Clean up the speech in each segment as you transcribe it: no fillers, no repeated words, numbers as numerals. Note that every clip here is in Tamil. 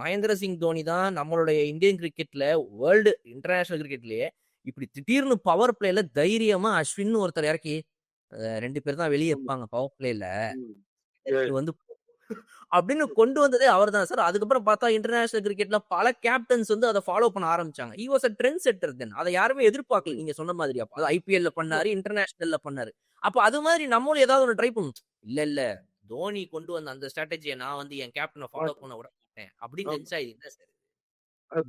மகேந்திர சிங் தோனி தான் நம்மளுடைய இந்தியன் கிரிக்கெட்ல வேர்ல்டு இன்டர்நேஷனல் கிரிக்கெட்லயே இப்படி திடீர்னு பவர் பிளேல தைரியமா அஸ்வின் ஒருத்தர் இறக்கி 2 பேர் தான் வெளியே இருப்பாங்க பவர் பிளேல வந்து அப்படின்னு கொண்டு வந்ததே அவர் தான் சார். அதுக்கப்புறம் பார்த்தா இன்டர்நேஷனல் கிரிக்கெட்ல பல கேப்டன்ஸ் வந்து அதை ஃபாலோ பண்ண ஆரம்பிச்சாங்க. He was a trend setter then. அதை யாருமே எதிர்பார்க்கல நீங்க சொன்ன மாதிரி. அப்ப ஐபிஎல்ல பண்ணாரு, இன்டர்நேஷனல்ல பண்ணாரு. அப்ப அது மாதிரி நம்மளும் ஏதாவது ஒன்று ட்ரை பண்ணும். இல்ல தோனி கொண்டு வந்த அந்த ஸ்ட்ராட்டஜியை நான் வந்து என் கேப்டனை ஃபாலோ பண்ண விட மாட்டேன் அப்படின்னு நினைச்சா இது என்ன சார்?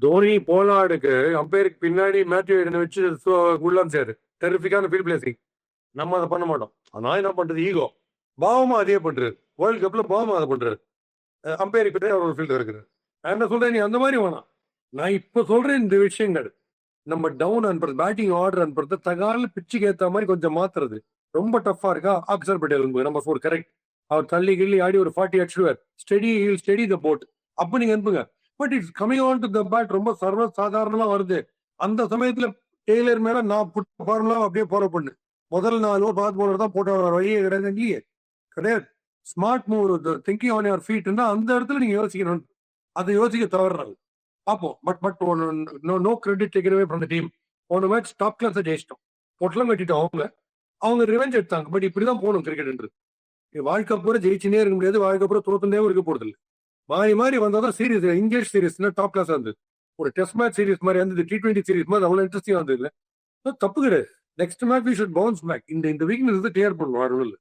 தோனி போலாடுக்கு அம்பையருக்கு பின்னாடி மேத்யூ ஹேடனை வச்சு உள்ளாம் சார் டெரிஃபிக்கான ஃபீல்ட் பிளேசிங். நம்ம அதை பண்ண மாட்டோம். அதனால என்ன பண்றது, ஈகோ. பாவமா அதே பண்றாரு. வேர்ல்டு கப்ல பாவமா அதை பண்றாரு. அம்பையருக்கு பின்னாடி அவர் ஒரு ஃபீல்டு இருக்கிறார். நான் என்ன சொல்றேன், நீ அந்த மாதிரி வேணாம். நான் இப்ப சொல்றேன் இந்த விஷயங்கள். நம்ம டவுன் அனுப்புறது, பேட்டிங் ஆர்டர் அனுப்புறது, தகால பிச்சுக்கு ஏற்ற மாதிரி கொஞ்சம் மாத்துறது ரொம்ப டஃபா இருக்கா. Axar Patel number 4 correct. அவர் தள்ளி கிள்ளி ஆடி ஒரு 40 அடிச்சுடுவார். ஸ்டெடி த போட். அப்ப நீங்க அனுப்புங்க. But it's coming on to the bat. ரொம்ப சர்வ சாதாரணமா வருது. அந்த சமயத்துல டெய்லர் மேல நான் புட்ட ஃபார்முலா அப்படியே ஃபாலோ பண்ணு. முதல் 4 ஓவர் பாத் போலர் தான் போட்ட வழியே கிடையாது. Smart move, thinking on your feet இருந்தா அந்த இடத்துல நீங்க யோசிக்கணும். அதை யோசிக்க தவறுறாங்க பார்ப்போம். But no credit taken away from the team. போன மேட்ச் டாப் கிளாஸ் ஜெயிச்சிட்டோம். பொட்டலம் கட்டிட்டோம். அவங்க ரிவெஞ்ச் எடுத்தாங்க. பட் இப்படிதான் போகணும் கிரிக்கெட். வாழ்க்கை பூரா ஜெயிச்சுனே இருக்க முடியாது. வாழ்க்கை பூரா தோத்துனே இருக்க போறது இல்லை. மாறி வந்தாதான் serious. English series top class இருந்தது. ஒரு டெஸ்ட் மேட்ச் சீரிஸ் மாதிரி இருந்தது. T20 சீரிஸ் மாதிரி அவ்வளவு இன்ட்ரெஸ்டிங் இருந்தது இல்லை. தப்பு கிடையாது. Next match we should bounce back. இந்த வீக்னஸ் கிளியர் பண்ணுவோம்.